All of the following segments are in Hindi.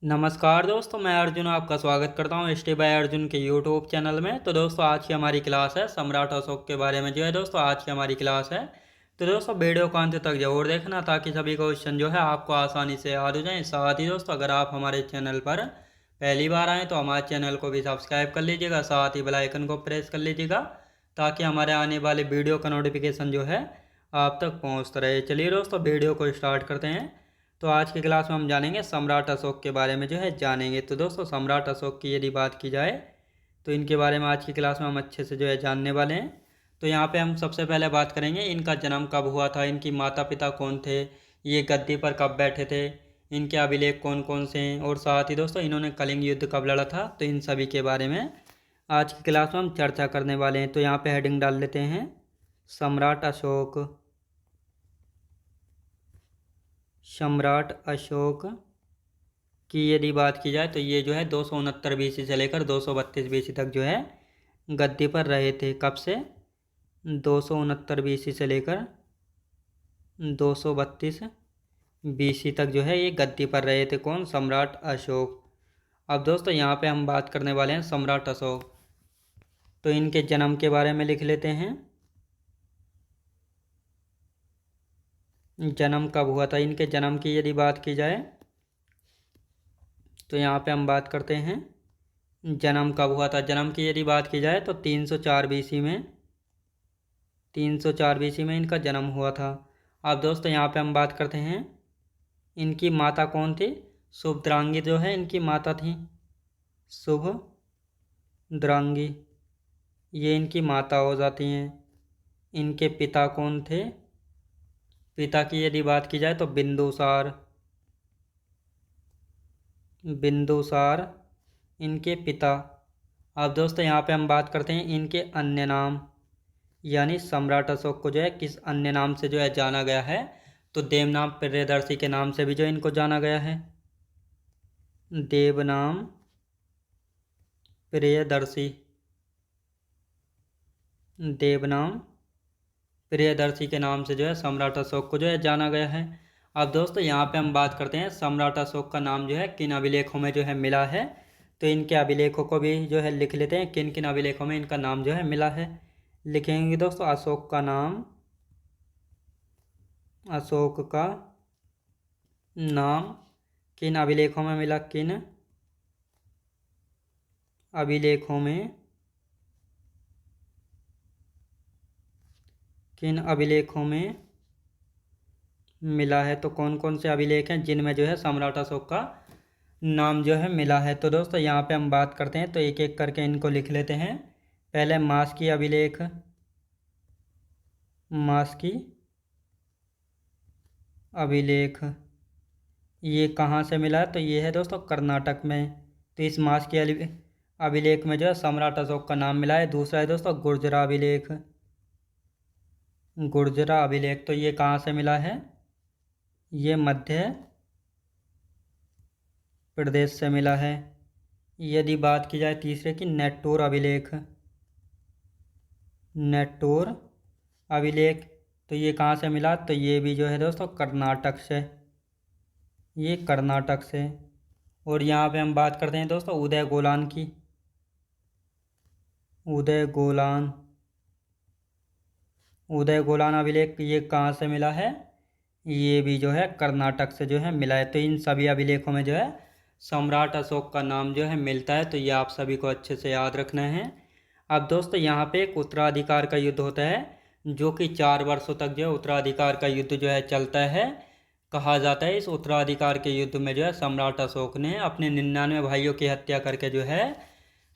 नमस्कार दोस्तों, मैं अर्जुन आपका स्वागत करता हूँ स्टे बाय अर्जुन के यूट्यूब चैनल में। तो दोस्तों आज की हमारी क्लास है सम्राट अशोक के बारे में। जो है दोस्तों आज की हमारी क्लास है, तो दोस्तों वीडियो को अंत तक जरूर देखना ताकि सभी क्वेश्चन जो है आपको आसानी से याद हो जाए। साथ ही दोस्तों अगर आप हमारे चैनल पर पहली बार आएँ तो हमारे चैनल को भी सब्सक्राइब कर लीजिएगा, साथ ही बेल आइकन को प्रेस कर लीजिएगा ताकि हमारे आने वाले वीडियो का नोटिफिकेशन जो है आप तक पहुँचता रहे। चलिए दोस्तों वीडियो को स्टार्ट करते हैं। तो आज की क्लास में हम जानेंगे सम्राट अशोक के बारे में जो है जानेंगे। तो दोस्तों सम्राट अशोक की यदि बात की जाए तो इनके बारे में आज की क्लास में हम अच्छे से जो है जानने वाले हैं। तो यहाँ पे हम सबसे पहले बात करेंगे इनका जन्म कब हुआ था, इनकी माता पिता कौन थे, ये गद्दी पर कब बैठे थे, इनके अभिलेख कौन कौन से हैं, और साथ ही दोस्तों इन्होंने कलिंग युद्ध कब लड़ा था। तो इन सभी के बारे में आज की क्लास में हम चर्चा करने वाले हैं। तो यहाँ पे हेडिंग डाल लेते हैं सम्राट अशोक। सम्राट अशोक की यदि बात की जाए तो ये जो है 269 बीसी से लेकर 232 बीसी तक जो है गद्दी पर रहे थे। कब से? 269 बीसी से लेकर 232 बीसी तक जो है ये गद्दी पर रहे थे। कौन? सम्राट अशोक। अब दोस्तों यहाँ पे हम बात करने वाले हैं सम्राट अशोक। तो इनके जन्म के बारे में लिख लेते हैं। जन्म कब हुआ था? इनके जन्म की यदि बात की जाए तो यहाँ पे हम बात करते हैं जन्म कब हुआ था। जन्म की यदि बात की जाए तो 304 बीसी में 304 बीसी में इनका जन्म हुआ था। अब दोस्तों यहाँ पे हम बात करते हैं इनकी माता कौन थी। शुभद्रांगी जो है इनकी माता थी, शुभद्रांगी, ये इनकी माता हो जाती हैं। इनके पिता कौन थे? पिता की यदि बात की जाए तो बिंदुसार, बिंदुसार इनके पिता। अब दोस्तों यहाँ पे हम बात करते हैं इनके अन्य नाम, यानी सम्राट अशोक को जो है किस अन्य नाम से जो है जाना गया है। तो देवनाम प्रियदर्शी के नाम से भी जो इनको जाना गया है। देवनाम प्रियदर्शी, देवनाम प्रियदर्शी के नाम से जो है सम्राट अशोक को जो है जाना गया है। अब दोस्तों यहाँ पे हम बात करते हैं सम्राट अशोक का नाम जो है किन अभिलेखों में जो है मिला है। तो इनके अभिलेखों को भी जो है लिख लेते हैं किन किन अभिलेखों में इनका नाम जो है मिला है। लिखेंगे दोस्तों अशोक का नाम, अशोक का नाम किन अभिलेखों में मिला, किन अभिलेखों में, किन अभिलेखों में मिला है। तो कौन कौन से अभिलेख हैं जिनमें जो है सम्राट अशोक का नाम जो है मिला है। तो दोस्तों यहाँ पे हम बात करते हैं तो एक एक करके इनको लिख लेते हैं। पहले मास्की अभिलेख, मास्की अभिलेख ये कहाँ से मिला है? तो ये है दोस्तों कर्नाटक में। तो इस मास्की अभिलेख में जो है सम्राट अशोक का नाम मिला है। दूसरा है दोस्तों गुर्जरा अभिलेख, गुर्जरा अभिलेख तो ये कहाँ से मिला है? ये मध्य प्रदेश से मिला है। यदि बात की जाए तीसरे की नेट्टूर अभिलेख, नेट्टूर अभिलेख तो ये कहाँ से मिला? तो ये भी जो है दोस्तों कर्नाटक से, ये कर्नाटक से। और यहाँ पे हम बात करते हैं दोस्तों उदय गोलान की, उदय गोलान, उदय गोलान अभिलेख ये कहाँ से मिला है? ये भी जो है कर्नाटक से जो है मिला है। तो इन सभी अभिलेखों में जो है सम्राट अशोक का नाम जो है मिलता है। तो ये आप सभी को अच्छे से याद रखना है। अब दोस्तों यहाँ पे एक उत्तराधिकार का युद्ध होता है जो कि 4 वर्षों तक जो है उत्तराधिकार का युद्ध जो है चलता है। कहा जाता है इस उत्तराधिकार के युद्ध में जो है सम्राट अशोक ने अपने 99 भाइयों की हत्या करके जो है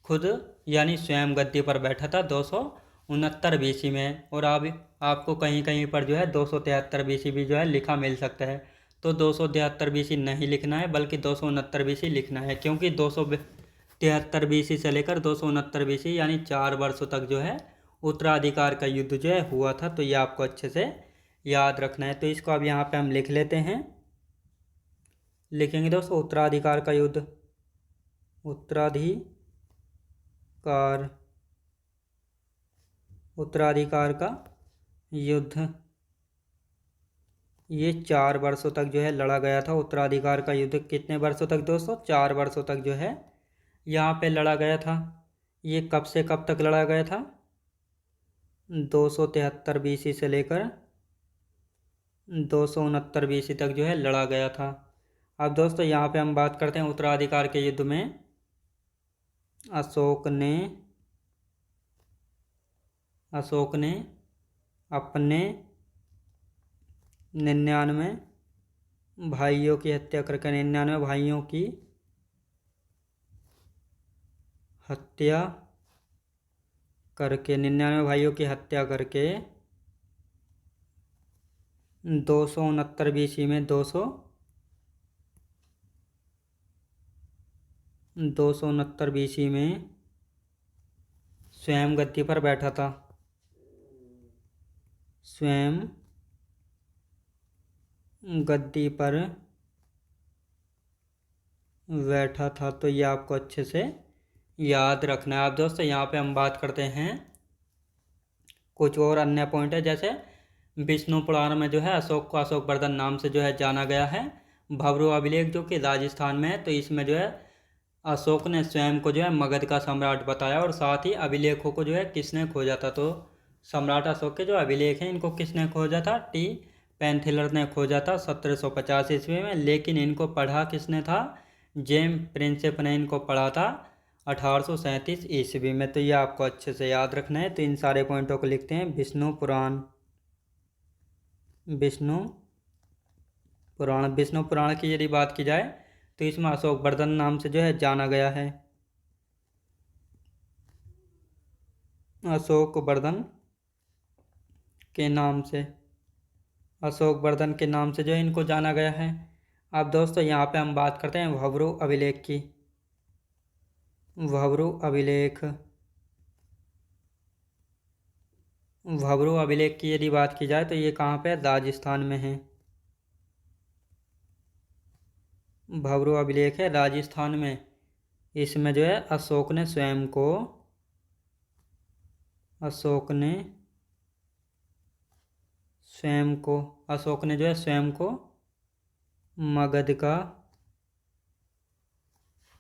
खुद यानी स्वयं गद्दी पर बैठा था 269 बीसी में। और अब आपको कहीं कहीं पर जो है 273 बीसी भी जो है लिखा मिल सकता है। तो 273 बीसी नहीं लिखना है बल्कि 269 बीसी लिखना है, क्योंकि 273 बीसी से लेकर 269 बीसी यानी 4 वर्षों तक जो है उत्तराधिकार का युद्ध जो है हुआ था। तो ये आपको अच्छे से याद रखना है। तो इसको अब यहाँ पे हम लिख लेते हैं। लिखेंगे दोस्तों उत्तराधिकार का युद्ध, उत्तराधिकार, उत्तराधिकार का युद्ध ये 4 वर्षों तक जो है लड़ा गया था। उत्तराधिकार का युद्ध कितने वर्षों तक दोस्तों? 4 वर्षों तक जो है यहाँ पे लड़ा गया था। ये कब से कब तक लड़ा गया था? 273 BC से लेकर 269 BC तक जो है लड़ा गया था। अब दोस्तों यहाँ पे हम बात करते हैं उत्तराधिकार के युद्ध में अशोक ने अपने 99 भाइयों की हत्या करके 99 भाइयों की हत्या करके 99 भाइयों की हत्या करके 269 BC में 269 BC में स्वयं गद्दी पर बैठा था। स्वयं गद्दी पर बैठा था। तो ये आपको अच्छे से याद रखना है। आप दोस्तों यहाँ पे हम बात करते हैं कुछ और अन्य पॉइंट है, जैसे विष्णु पुराण में जो है अशोक को अशोकवर्धन नाम से जो है जाना गया है। भब्रू अभिलेख जो कि राजस्थान में है, तो इसमें जो है अशोक ने स्वयं को जो है मगध का सम्राट बताया। और साथ ही अभिलेखों को जो है किसने खोजा था? तो सम्राट अशोक के जो अभिलेख हैं इनको किसने खोजा था? टी पेंथिलर ने खोजा था 1750 ईस्वी में। लेकिन इनको पढ़ा किसने था? जेम्स प्रिंसेप ने इनको पढ़ा था 1837 ईस्वी में। तो ये आपको अच्छे से याद रखना है। तो इन सारे पॉइंटों को लिखते हैं। विष्णु पुराण की यदि बात की जाए तो इसमें अशोकवर्धन नाम से जो है जाना गया है। अशोकवर्धन के नाम से जो है इनको जाना गया है। अब दोस्तों यहाँ पे हम बात करते हैं भब्रू अभिलेख की। भब्रू अभिलेख की यदि बात की जाए तो ये कहाँ पे? राजस्थान में है। भब्रू अभिलेख है राजस्थान में। इसमें जो है अशोक ने स्वयं को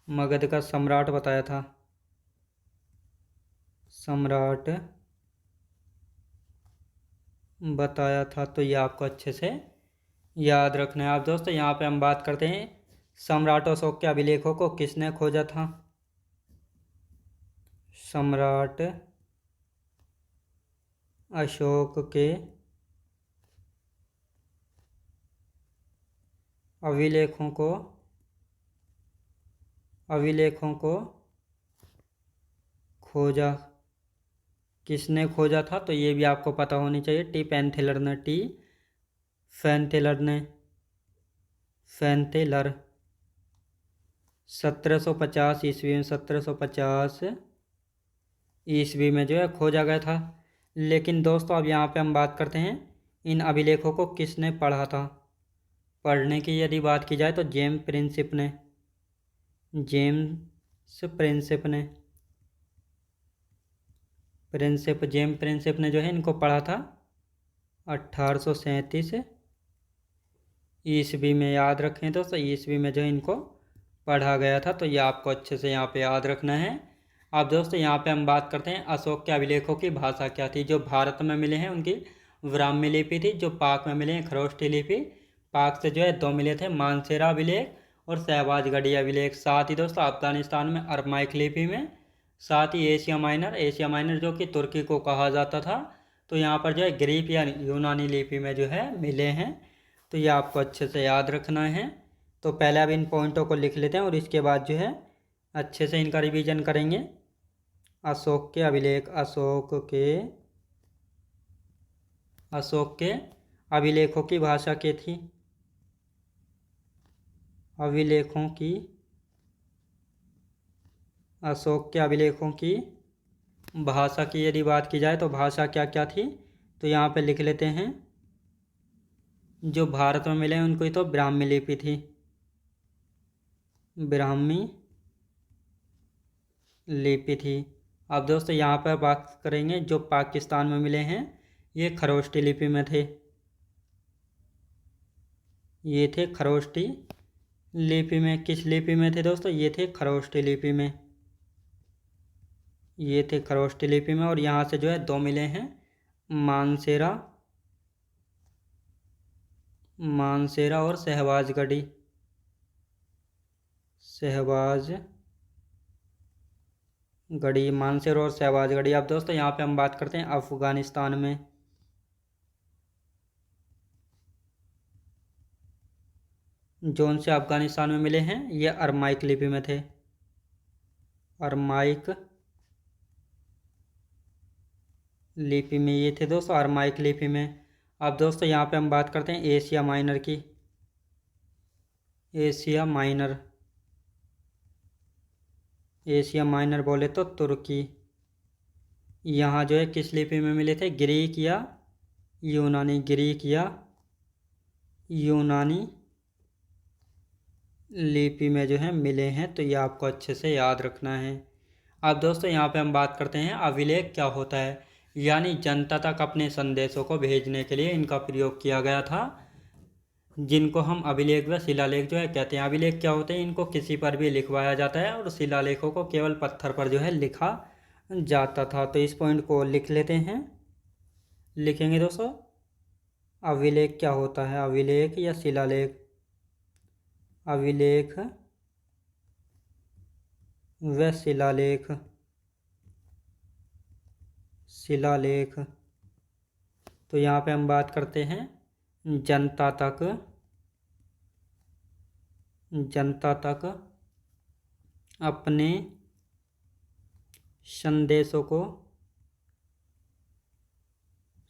मगध का सम्राट बताया था। तो ये आपको अच्छे से याद रखना है। आप दोस्तों यहाँ पे हम बात करते हैं सम्राट अशोक के अभिलेखों को किसने खोजा था? सम्राट अशोक के अभिलेखों को खोजा किसने खोजा था? तो ये भी आपको पता होनी चाहिए। टी पेंथिलर 1750 ईस्वी में जो है खोजा गया था। लेकिन दोस्तों अब यहाँ पे हम बात करते हैं इन अभिलेखों को किसने पढ़ा था? पढ़ने की यदि बात की जाए तो जेम्स प्रिंसेप ने जो है इनको पढ़ा था 1837 ईस्वी में। याद रखें दोस्तों, ईस्वी में जो है इनको पढ़ा गया था। तो ये आपको अच्छे से यहाँ पे याद रखना है। अब दोस्तों यहाँ पे हम बात करते हैं अशोक के अभिलेखों की भाषा क्या थी। जो भारत में मिले हैं उनकी ब्राह्मी लिपि थी। जो पाक में मिले हैं खरोष्ठी लिपि। पाक से जो है 2 मिले थे, मानसेरा अभिलेख और शहबाजगढ़ी अभिलेख। साथ ही दोस्तों अफगानिस्तान में अरमाइक लिपि में। साथ ही एशिया माइनर जो कि तुर्की को कहा जाता था, तो यहाँ पर जो है ग्रीक या यूनानी लिपि में जो है मिले हैं। तो ये आपको अच्छे से याद रखना है। तो पहले अब इन पॉइंटों को लिख लेते हैं और इसके बाद जो है अच्छे से इनका रिवीजन करेंगे। अशोक के अभिलेख अशोक के अभिलेखों की भाषा क्या थी? अशोक के अभिलेखों की भाषा की यदि बात की जाए तो भाषा क्या क्या थी? तो यहाँ पे लिख लेते हैं। जो भारत में मिले उनको ही तो ब्राह्मी लिपि थी। अब दोस्तों यहाँ पर बात करेंगे जो पाकिस्तान में मिले हैं ये खरोष्ठी लिपि में थे। ये थे खरोष्टी लिपि में। किस लिपि में थे दोस्तों? ये थे खरोष्टी लिपि में। ये थे खरोष्टी लिपि में। और यहाँ से जो है दो मिले हैं, मानसेरा, मानसेरा और शहबाजगढ़ी, शहबाजगढ़ी, मानसेरा और शहबाजगढ़ी। अब दोस्तों यहाँ पे हम बात करते हैं अफगानिस्तान में। जोन से अफगानिस्तान में मिले हैं, ये अरमाइक लिपि में थे, अरमाइक लिपि में ये थे दोस्तों, अरमाइक लिपि में। अब दोस्तों यहाँ पे हम बात करते हैं एशिया माइनर की। एशिया माइनर, एशिया माइनर बोले तो तुर्की। यहाँ जो है किस लिपि में मिले थे? ग्रीक या यूनानी, ग्रीक या यूनानी लिपि में जो है मिले हैं। तो ये आपको अच्छे से याद रखना है। अब दोस्तों यहाँ पे हम बात करते हैं अभिलेख क्या होता है। यानी जनता तक अपने संदेशों को भेजने के लिए इनका प्रयोग किया गया था, जिनको हम अभिलेख व शिलालेख जो है कहते हैं। अभिलेख क्या होते हैं? इनको किसी पर भी लिखवाया जाता है और शिलालेखों को केवल पत्थर पर जो है लिखा जाता था। तो इस पॉइंट को लिख लेते हैं, लिखेंगे दोस्तों। अभिलेख क्या होता है? अभिलेख या शिलालेख? अभिलेख व शिलालेख, शिलालेख। तो यहाँ पे हम बात करते हैं जनता तक, जनता तक अपने संदेशों को,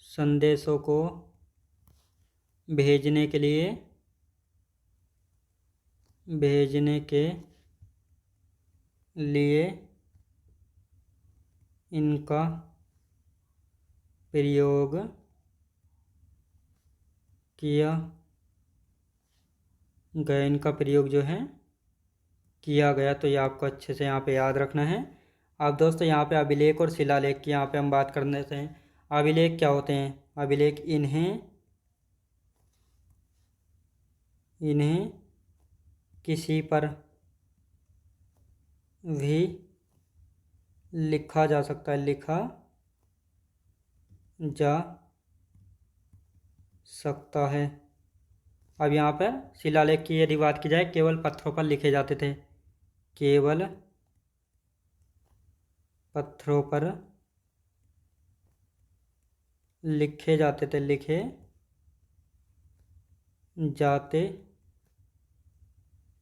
संदेशों को भेजने के लिए, भेजने के लिए इनका प्रयोग किया गया, इनका प्रयोग जो है किया गया। तो ये आपको अच्छे से यहाँ पे याद रखना है। अब दोस्तों यहाँ पे अभिलेख और शिलालेख की यहाँ पे हम बात करने से हैं। अभिलेख क्या होते हैं? अभिलेख इन्हें किसी पर भी लिखा जा सकता है, लिखा जा सकता है। अब यहाँ पर शिलालेख की यदि बात की जाए, केवल पत्थरों पर लिखे जाते थे, केवल पत्थरों पर लिखे जाते थे, लिखे जाते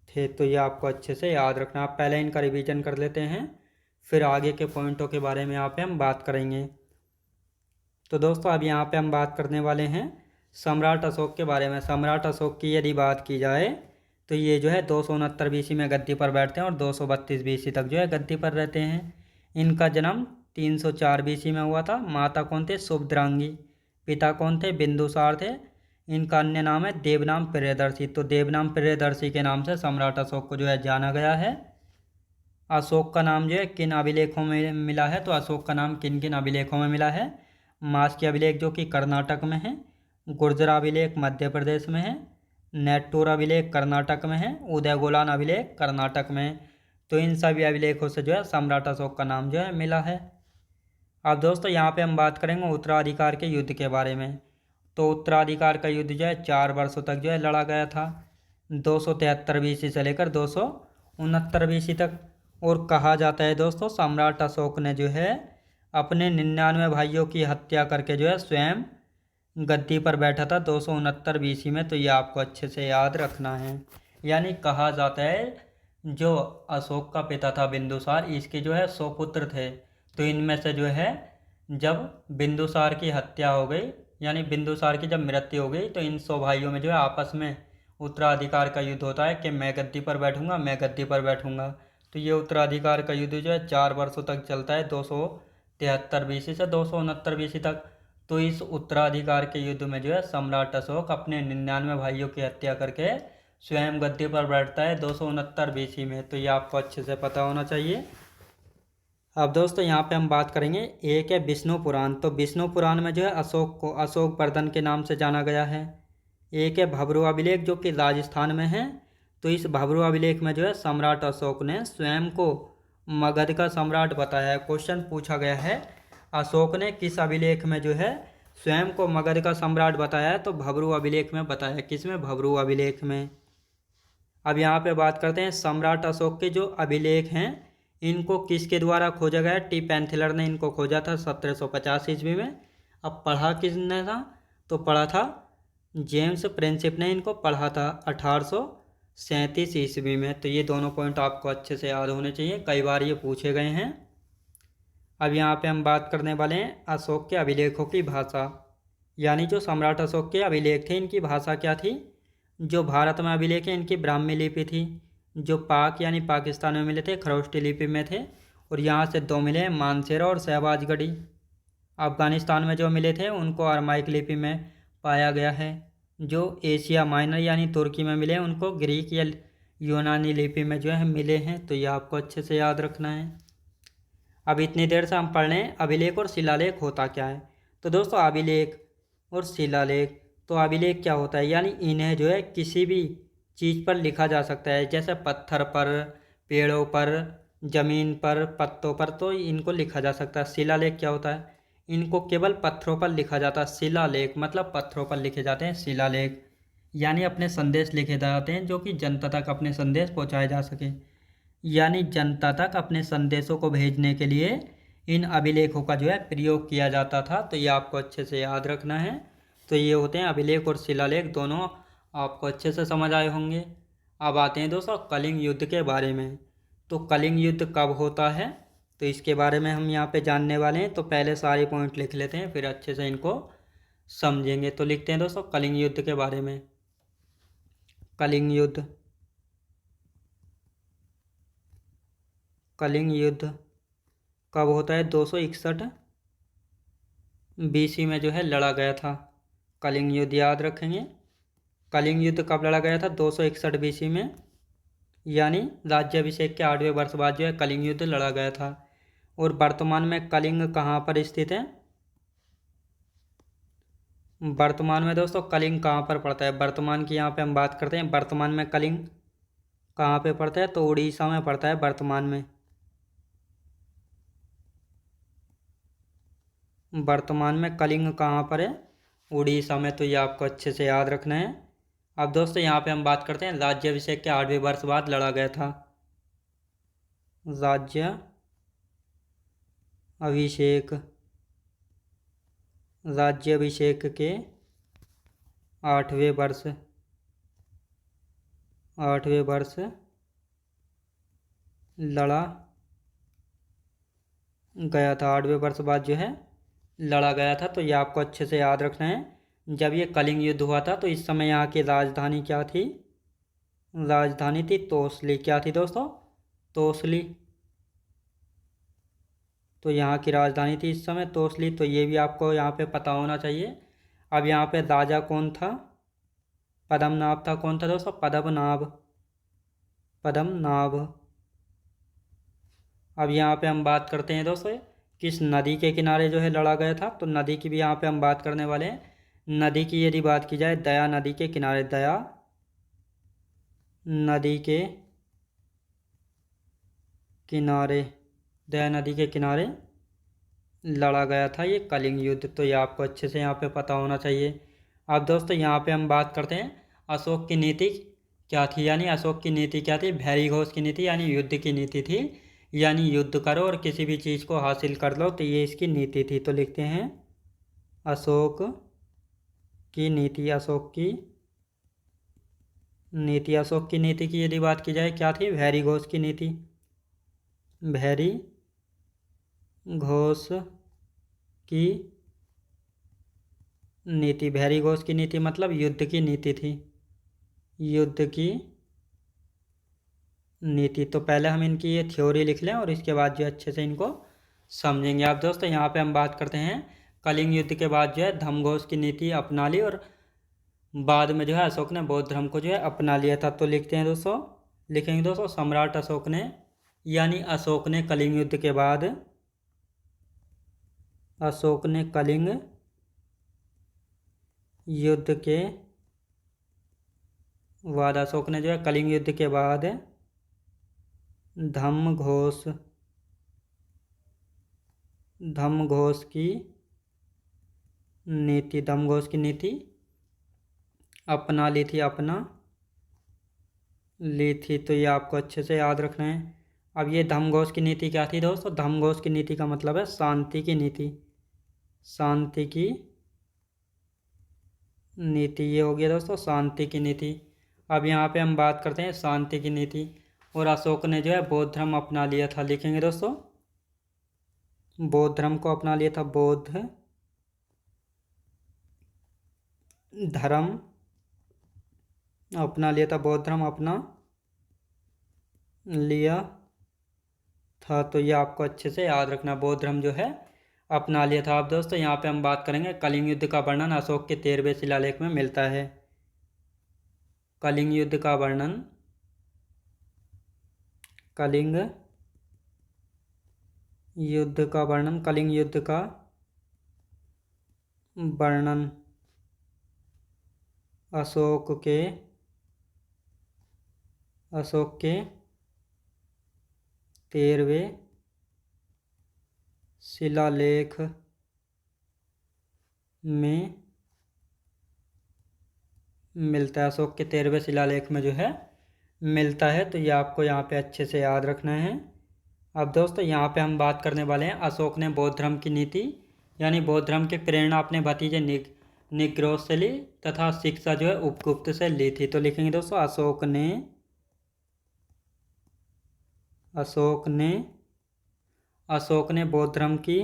थे। तो ये आपको अच्छे से याद रखना। आप पहले इनका रिवीजन कर लेते हैं, फिर आगे के पॉइंटों के बारे में यहाँ पे हम बात करेंगे। तो दोस्तों अब यहाँ पे हम बात करने वाले हैं सम्राट अशोक के बारे में। सम्राट अशोक की यदि बात की जाए तो ये जो है 269 BC में गद्दी पर बैठते हैं और 232 BC तक जो है गद्दी पर रहते हैं। इनका जन्म 304 BC में हुआ था। माता कौन थे? सुभद्रांगी। पिता कौन थे? बिंदुसार थे। इनका अन्य नाम है देवनाम प्रियदर्शी। तो देवनाम प्रियदर्शी के नाम से सम्राट अशोक को जो है जाना गया है। अशोक का नाम जो है किन अभिलेखों में मिला है? तो अशोक का नाम किन किन अभिलेखों में मिला है? मास्की अभिलेख जो कि कर्नाटक में है, गुर्जर अभिलेख मध्य प्रदेश में है, नेट्टूर अभिलेख कर्नाटक में है, उदयगोलान अभिलेख कर्नाटक में है। तो इन सभी अभिलेखों से जो है सम्राट अशोक का नाम जो है मिला है। अब दोस्तों यहाँ पे हम बात करेंगे उत्तराधिकार के युद्ध के बारे में। तो उत्तराधिकार का युद्ध जो है 4 वर्षों तक जो है लड़ा गया था, 273 BC से लेकर 269 BC तक। और कहा जाता है दोस्तों सम्राट अशोक ने जो है अपने 99 भाइयों की हत्या करके जो है स्वयं गद्दी पर बैठा था 269 BC में। तो ये आपको अच्छे से याद रखना है। यानी कहा जाता है जो अशोक का पिता था बिंदुसार, इसके जो है 100 पुत्र थे। तो इनमें से जो है जब बिंदुसार की हत्या हो गई, यानी बिंदुसार की जब मृत्यु हो गई, तो इन 100 भाइयों में जो है आपस में उत्तराधिकार का युद्ध होता है कि मैं गद्दी पर बैठूंगा, मैं गद्दी पर बैठूंगा। तो ये उत्तराधिकार का युद्ध जो है 4 वर्षों तक चलता है, 273 BC से 269 BC तक। तो इस उत्तराधिकार के युद्ध में जो है सम्राट अशोक अपने 99 भाइयों की हत्या करके स्वयं गद्दी पर बैठता है 269 BC में। तो ये आपको अच्छे से पता होना चाहिए। अब दोस्तों यहाँ पे हम बात करेंगे, एक है विष्णु पुराण। तो विष्णु पुराण में जो है अशोक को अशोक वर्धन के नाम से जाना गया है। एक है भब्रू अभिलेख जो कि राजस्थान में है। तो इस भब्रू अभिलेख में जो है सम्राट अशोक ने स्वयं को मगध का सम्राट बताया है। क्वेश्चन पूछा गया है अशोक ने किस अभिलेख में जो है स्वयं को मगध का सम्राट बताया है, तो भब्रू अभिलेख में बताया है। किसमें? भब्रू अभिलेख में। अब यहाँ पे बात करते हैं सम्राट अशोक के जो अभिलेख हैं इनको किसके द्वारा खोजा गया? टी पैंथिलर ने इनको खोजा था 1750 ईस्वी में। अब पढ़ा किसने था? तो पढ़ा था जेम्स प्रिंसिप ने इनको पढ़ा था 1837 ईस्वी में। तो ये दोनों पॉइंट आपको अच्छे से याद होने चाहिए, कई बार ये पूछे गए हैं। अब यहाँ पे हम बात करने वाले हैं अशोक के अभिलेखों की भाषा, यानी जो सम्राट अशोक के अभिलेख थे इनकी भाषा क्या थी। जो भारत में अभिलेख है इनकी ब्राह्मी लिपि थी। जो पाक यानी पाकिस्तान में मिले थे खरोष्टी लिपि में थे। और यहाँ से दो मिले मानसेरा और शहबाजगढ़ी। अफगानिस्तान में जो मिले थे उनको अरमाइक लिपि में पाया गया है। जो एशिया माइनर यानी तुर्की में मिले उनको ग्रीक या यूनानी लिपि में जो है मिले हैं। तो ये आपको अच्छे से याद रखना है। अब इतनी देर से हम पढ़ रहे हैं अभिलेख और शिलालेख होता क्या है। तो दोस्तों अभिलेख और शिलालेख, तो अभिलेख क्या होता है, यानी इन्हें जो है किसी भी चीज़ पर लिखा जा सकता है, जैसे पत्थर पर, पेड़ों पर, ज़मीन पर, पत्तों पर, तो इनको लिखा जा सकता है। शिलालेख क्या होता है? इनको केवल पत्थरों पर लिखा जाता है। शिलालेख मतलब पत्थरों पर लिखे जाते हैं शिलालेख, यानी अपने संदेश लिखे जाते हैं जो कि जनता तक अपने संदेश पहुंचाए जा सके। यानी जनता तक अपने संदेशों को भेजने के लिए इन अभिलेखों का जो है प्रयोग किया जाता था। तो ये आपको अच्छे से याद रखना है। तो ये होते हैं अभिलेख और शिलालेख, दोनों आपको अच्छे से समझ आए होंगे। अब आते हैं दोस्तों कलिंग युद्ध के बारे में। तो कलिंग युद्ध कब होता है, तो इसके बारे में हम यहाँ पे जानने वाले हैं। तो पहले सारे पॉइंट लिख लेते हैं, फिर अच्छे से इनको समझेंगे। तो लिखते हैं दोस्तों कलिंग युद्ध के बारे में। कलिंग युद्ध, कलिंग युद्ध कब होता है? 261 BC में जो है लड़ा गया था कलिंग युद्ध, याद रखेंगे। कलिंग युद्ध कब लड़ा गया था? 261 BC में, यानी राज्याभिषेक के 8वें वर्ष बाद जो है कलिंग युद्ध लड़ा गया था। और वर्तमान में कलिंग कहाँ पर स्थित है? वर्तमान में दोस्तों कलिंग कहाँ पर पड़ता है? वर्तमान की यहाँ पे हम बात करते हैं। वर्तमान में कलिंग कहाँ पे पड़ता है? तो उड़ीसा में पड़ता है वर्तमान में। वर्तमान में कलिंग कहाँ पर है? उड़ीसा में। तो ये आपको अच्छे से याद रखना है। अब दोस्तों यहाँ पे हम बात करते हैं राज्याभिषेक के 8वें वर्ष बाद लड़ा गया था। राज्य अभिषेक, राज्याभिषेक के 8वें वर्ष, 8वें वर्ष लड़ा गया था। 8वें वर्ष बाद जो है लड़ा गया था। तो ये आपको अच्छे से याद रखना है। जब ये कलिंग युद्ध हुआ था तो इस समय यहाँ की राजधानी क्या थी? राजधानी थी तोसली। क्या थी दोस्तों? तोसली। तो यहाँ की राजधानी थी इस समय तोसली। तो ये भी आपको यहाँ पे पता होना चाहिए। अब यहाँ पे राजा कौन था? पद्मनाभ था। कौन था दोस्तों? पद्मनाभ, पद्मनाभ। अब यहाँ पे हम बात करते हैं दोस्तों किस नदी के किनारे जो है लड़ा गया था। तो नदी की भी यहाँ पे हम बात करने वाले हैं। नदी की यदि बात की जाए, दया नदी के किनारे, दया नदी के किनारे, दया नदी के किनारे लड़ा गया था ये कलिंग युद्ध। तो ये आपको अच्छे से यहाँ पे पता होना चाहिए। अब दोस्तों यहाँ पे हम बात करते हैं अशोक की नीति क्या थी, यानी अशोक की नीति क्या थी? भैरी घोष की नीति, यानी युद्ध की नीति थी। यानी युद्ध करो और किसी भी चीज़ को हासिल कर लो, तो ये इसकी नीति थी। तो लिखते हैं अशोक की नीति, अशोक की नीति। अशोक की नीति की यदि बात की जाए क्या थी? भैरी घोष की नीति, भैरी घोष की नीति। भैरी घोष की नीति मतलब युद्ध की नीति थी, युद्ध की नीति। तो पहले हम इनकी ये थ्योरी लिख लें और इसके बाद जो अच्छे से इनको समझेंगे। आप दोस्तों यहाँ पे हम बात करते हैं कलिंग युद्ध के बाद जो है धर्मघोष की नीति अपना ली और बाद में जो है अशोक ने बौद्ध धर्म को जो है अपना लिया था। तो लिखते हैं दोस्तों, लिखेंगे दोस्तों सम्राट अशोक ने, यानी अशोक ने कलिंग युद्ध के बाद, अशोक ने कलिंग युद्ध के बाद अशोक ने जो है कलिंग युद्ध के बाद धम्मघोष की नीति अपना ली थी। तो ये आपको अच्छे से याद रखना है। अब ये धम्मघोष की नीति क्या थी दोस्तों? धम्मघोष की नीति का मतलब है शांति की नीति। ये हो गया दोस्तों शांति की नीति। अब यहाँ पे हम बात करते हैं शांति की नीति। और अशोक ने जो है बौद्ध धर्म अपना लिया था। लिखेंगे दोस्तों, बौद्ध धर्म को अपना लिया था। बौद्ध धर्म अपना लिया था। बौद्ध धर्म अपना लिया था। तो ये आपको अच्छे से याद रखना, बौद्ध धर्म जो है अपना लिया था। अब दोस्तों यहाँ पे हम बात करेंगे कलिंग युद्ध का वर्णन अशोक के 13वें शिलालेख में मिलता है। कलिंग युद्ध का वर्णन कलिंग युद्ध का वर्णन अशोक के 13वें शिलालेख में मिलता है। अशोक के 13वें शिलालेख में जो है मिलता है। तो ये आपको यहाँ पे अच्छे से याद रखना है। अब दोस्तों यहाँ पे हम बात करने वाले हैं अशोक ने बौद्ध धर्म की नीति यानी बौद्ध धर्म की प्रेरणा अपने भतीजे निग्रोध से ली तथा शिक्षा जो है उपगुप्त से ली थी। तो लिखेंगे दोस्तों अशोक ने बौद्ध धर्म की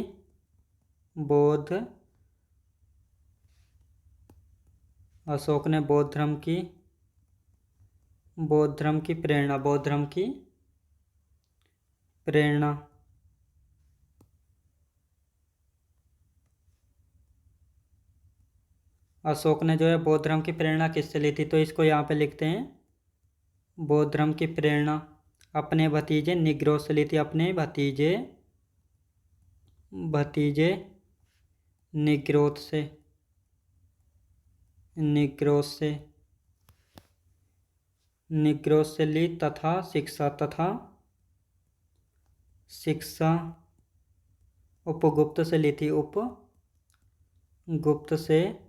प्रेरणा अशोक ने जो है बौद्ध धर्म की प्रेरणा किससे ली थी? तो इसको यहाँ पे लिखते हैं बौद्ध धर्म की प्रेरणा अपने भतीजे निग्रोध से ली थी। अपने भतीजे निग्रोध से ली तथा शिक्षा उपगुप्त से ली थी। उपगुप्त से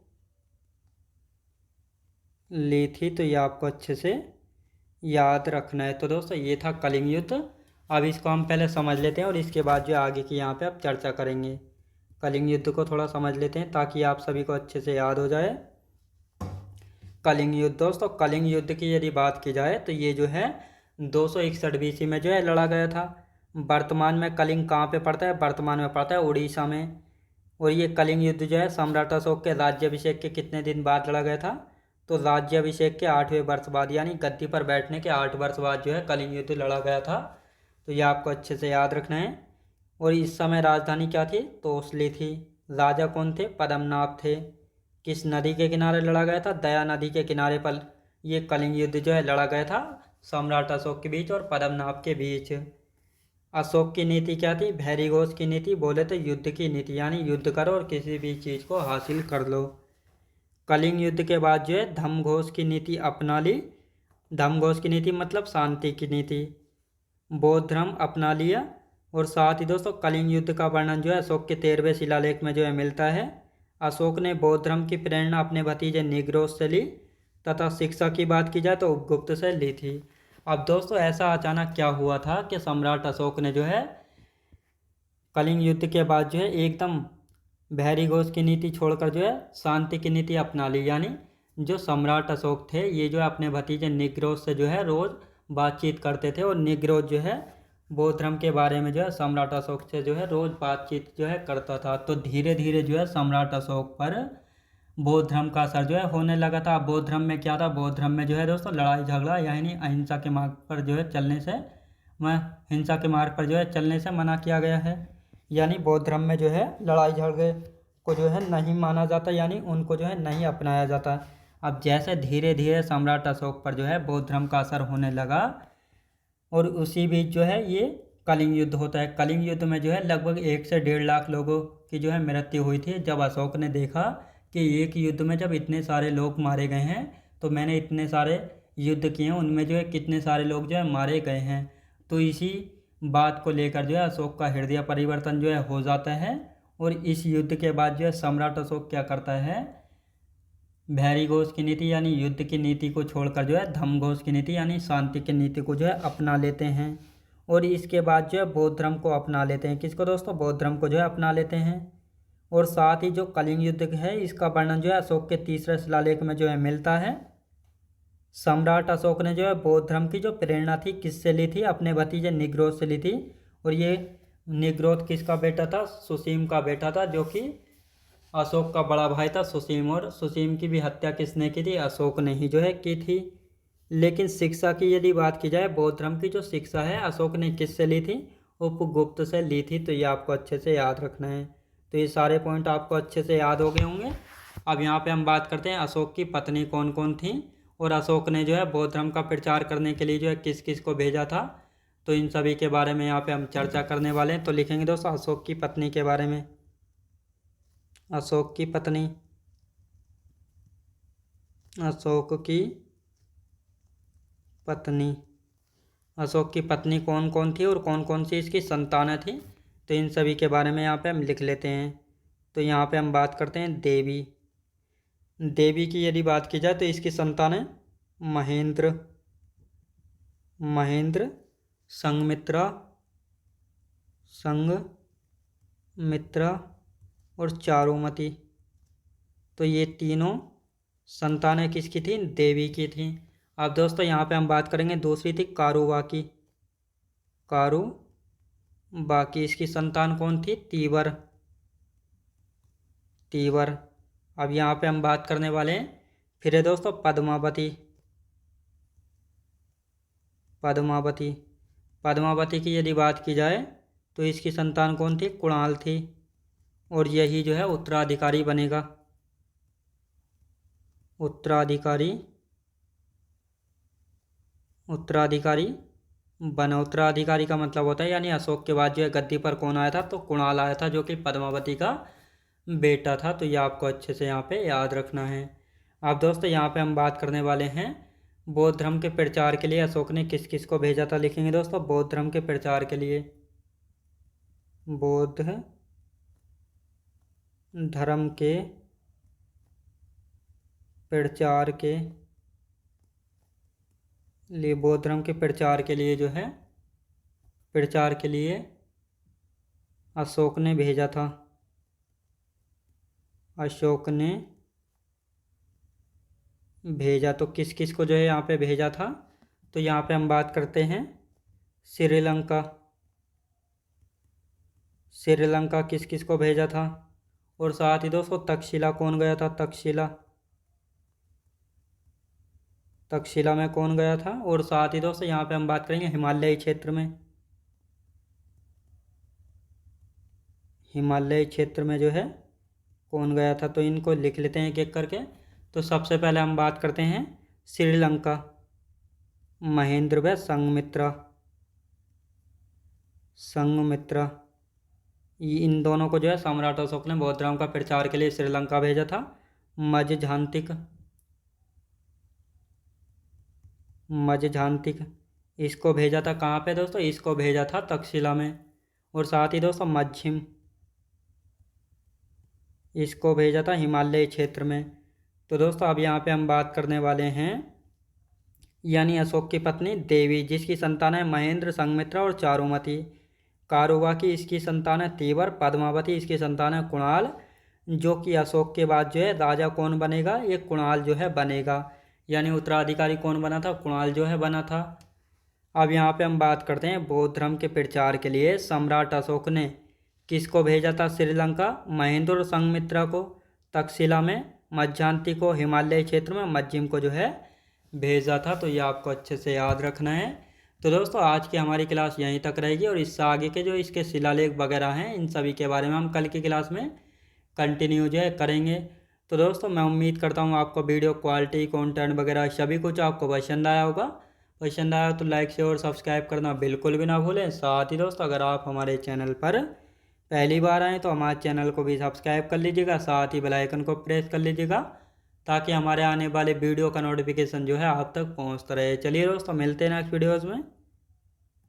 ली थी। तो ये आपको अच्छे से याद रखना है। तो दोस्तों ये था कलिंग युद्ध। अब इसको हम पहले समझ लेते हैं और इसके बाद जो आगे की यहाँ पे अब चर्चा करेंगे। कलिंग युद्ध को थोड़ा समझ लेते हैं ताकि आप सभी को अच्छे से याद हो जाए। कलिंग युद्ध दोस्तों, कलिंग युद्ध की यदि बात की जाए तो ये जो है 261 BC में जो है लड़ा गया था। वर्तमान में कलिंग कहाँ पे पड़ता है? वर्तमान में पड़ता है उड़ीसा में। और ये कलिंग युद्ध जो है सम्राट अशोक के राज्याभिषेक के कितने दिन बाद लड़ा गया था? तो राज्याभिषेक के 8वें वर्ष बाद यानी गद्दी पर बैठने के 8 वर्ष बाद जो है कलिंग युद्ध लड़ा गया था। तो ये आपको अच्छे से याद रखना है। और इस समय राजधानी क्या थी? तोसली थी। राजा कौन थे? पद्मनाभ थे। किस नदी के किनारे लड़ा गया था? दया नदी के किनारे पर ये कलिंग युद्ध जो है लड़ा गया था सम्राट अशोक के बीच और पद्मनाभ के बीच। अशोक की नीति क्या थी? भैरीघोष की नीति बोले तो युद्ध की नीति यानी युद्ध करो और किसी भी चीज़ को हासिल कर लो। कलिंग युद्ध के बाद जो है धम्मघोष की नीति अपना ली। धम्मघोष की नीति मतलब शांति की नीति। बौद्ध धर्म अपना लिया। और साथ ही दोस्तों कलिंग युद्ध का वर्णन जो है अशोक के 13वें शिलालेख में जो है मिलता है। अशोक ने बौद्ध धर्म की प्रेरणा अपने भतीजे निग्रोध से ली तथा शिक्षा की बात की जाए तो उपगुप्त से ली थी। अब दोस्तों ऐसा अचानक क्या हुआ था कि सम्राट अशोक ने जो है कलिंग युद्ध के बाद जो है एकदम भैरीघोष की नीति छोड़कर जो है शांति की नीति अपना ली। यानी जो सम्राट अशोक थे ये जो है अपने भतीजे निग्रोध से जो है रोज़ बातचीत करते थे। और निग्रोध जो है बौद्ध धर्म के बारे में जो है सम्राट अशोक से जो है रोज़ बातचीत जो है करता था। तो धीरे धीरे जो है सम्राट अशोक पर बौद्ध धर्म का असर जो है होने लगा था। बौद्ध धर्म में क्या था? बौद्ध धर्म में जो है दोस्तों लड़ाई झगड़ा यानी अहिंसा के मार्ग पर जो है चलने से हिंसा के मार्ग पर जो है चलने से मना किया गया है। यानी बौद्ध धर्म में जो है लड़ाई झगड़े को जो है नहीं माना जाता यानी उनको जो है नहीं अपनाया जाता। अब जैसे धीरे धीरे सम्राट अशोक पर जो है बौद्ध धर्म का असर होने लगा और उसी बीच जो है ये कलिंग युद्ध होता है। कलिंग युद्ध में जो है लगभग 1 से 1.5 लाख लोगों की जो है मृत्यु हुई थी। जब अशोक ने देखा कि एक युद्ध में जब इतने सारे लोग मारे गए हैं तो मैंने इतने सारे युद्ध किए हैं उनमें जो है कितने सारे लोग जो है मारे गए हैं। तो इसी बात को लेकर जो है अशोक का हृदय परिवर्तन जो है हो जाता है। और इस युद्ध के बाद जो है सम्राट अशोक क्या करता है, भैरी घोष की नीति यानी युद्ध की नीति को छोड़कर जो है धम्म घोष की नीति यानी शांति की नीति को जो है अपना लेते हैं। और इसके बाद जो है बौद्ध धर्म को अपना लेते हैं। किसको दोस्तों, बौद्ध धर्म को जो है अपना लेते हैं। और साथ ही जो कलिंग युद्ध है इसका वर्णन जो है अशोक के तीसरे शिलालेख में जो है मिलता है। सम्राट अशोक ने जो है बौद्ध धर्म की जो प्रेरणा थी किससे ली थी, अपने भतीजे निग्रोध से ली थी। और ये निग्रोध किसका बेटा था, सुसीम का बेटा था, जो कि अशोक का बड़ा भाई था सुसीम। और सुसीम की भी हत्या किसने की थी, अशोक ने ही जो है की थी। लेकिन शिक्षा की यदि बात की जाए, बौद्ध धर्म की जो शिक्षा है अशोक ने किससे ली थी, उपगुप्त से ली थी। तो ये आपको अच्छे से याद रखना है। तो ये सारे पॉइंट आपको अच्छे से याद हो गए होंगे। अब यहाँ पे हम बात करते हैं अशोक की पत्नी कौन कौन थी, और अशोक ने जो है बौद्ध धर्म का प्रचार करने के लिए जो है किस किस को भेजा था। तो इन सभी के बारे में यहाँ पे हम चर्चा करने वाले हैं। तो लिखेंगे दोस्तों अशोक की पत्नी के बारे में। अशोक की पत्नी, अशोक की पत्नी, अशोक की पत्नी कौन कौन थी और कौन कौन सी इसकी संतानें थी। तो इन सभी के बारे में यहाँ पे हम लिख लेते हैं। तो यहाँ पे हम बात करते हैं देवी। देवी की यदि बात की जाए तो इसकी संतान है महेंद्र, महेंद्र, संघमित्रा, संघमित्रा और चारुमती। तो ये तीनों संतानें किसकी थी, देवी की थी। अब दोस्तों यहाँ पे हम बात करेंगे दूसरी थी कारुबा की। कारुबा की इसकी संतान कौन थी, तीवर, तीवर। अब यहाँ पे हम बात करने वाले हैं फिर है दोस्तों पद्मावती। पद्मावती, पद्मावती की यदि बात की जाए तो इसकी संतान कौन थी, कुणाल थी। और यही जो है उत्तराधिकारी बनेगा, उत्तराधिकारी, उत्तराधिकारी बना। उत्तराधिकारी का मतलब होता है यानी अशोक के बाद जो है गद्दी पर कौन आया था, तो कुणाल आया था, जो कि पद्मावती का बेटा था। तो ये आपको अच्छे से यहाँ पे याद रखना है। अब दोस्तों यहाँ पे हम बात करने वाले हैं बौद्ध धर्म के प्रचार के लिए अशोक ने किस किस को भेजा था। लिखेंगे दोस्तों बौद्ध धर्म के प्रचार के लिए, बौद्ध धर्म के प्रचार के लिए, बौद्ध धर्म के प्रचार के लिए जो है, प्रचार के लिए अशोक ने भेजा था, अशोक ने भेजा। तो किस किस को जो है यहाँ पे भेजा था, तो यहाँ पे हम बात करते हैं श्रीलंका। श्रीलंका किस किस को भेजा था। और साथ ही दोस्तों तक्षशिला कौन गया था, तक्षशिला, तक्षशिला में कौन गया था। और साथ ही दोस्तों यहाँ पे हम बात करेंगे हिमालयी क्षेत्र में, हिमालयी क्षेत्र में जो है कौन गया था। तो इनको लिख लेते हैं एक एक करके। तो सबसे पहले हम बात करते हैं श्रीलंका, महेंद्र व संघमित्रा, संघमित्रा। इन दोनों को जो है सम्राट अशोक ने बौद्ध धर्म का प्रचार के लिए श्रीलंका भेजा था। मज्झांतिक, मज्झांतिक इसको भेजा था कहाँ पे दोस्तों, इसको भेजा था तक्षशिला में। और साथ ही दोस्तों मध्यम, इसको भेजा था हिमालय क्षेत्र में। तो दोस्तों अब यहाँ पे हम बात करने वाले हैं यानी अशोक की पत्नी देवी, जिसकी संतान है महेंद्र, संघमित्रा और चारुमती। कारुबा की इसकी संतान है तीवर, पद्मावती इसकी संतान है कुणाल, जो कि अशोक के बाद जो है राजा कौन बनेगा, ये कुणाल जो है बनेगा। यानी उत्तराधिकारी कौन बना था, कुणाल जो है बना था। अब यहाँ पे हम बात करते हैं बौद्ध धर्म के प्रचार के लिए सम्राट अशोक ने किसको भेजा था, श्रीलंका, महेंद्र और संघमित्रा को तक्षशिला में, मज्झांति को हिमालय क्षेत्र में, मध्यम को जो है भेजा था। तो ये आपको अच्छे से याद रखना है। तो दोस्तों आज की हमारी क्लास यहीं तक रहेगी और इससे आगे के जो इसके शिलालेख वगैरह हैं इन सभी के बारे में हम कल की क्लास में कंटिन्यू जो है करेंगे। तो दोस्तों मैं उम्मीद करता हूँ आपको वीडियो क्वालिटी, कंटेंट वगैरह सभी कुछ आपको पसंद आया होगा। पसंद आया तो लाइक शेयर और सब्सक्राइब करना बिल्कुल भी ना भूलें। साथ ही दोस्तों अगर आप हमारे चैनल पर पहली बार आएँ तो हमारे चैनल को भी सब्सक्राइब कर लीजिएगा, साथ ही बेल आइकन को प्रेस कर लीजिएगा ताकि हमारे आने वाले वीडियो का नोटिफिकेशन जो है आप तक पहुंचता रहे। चलिए दोस्तों, मिलते हैं नेक्स्ट वीडियोज़ में।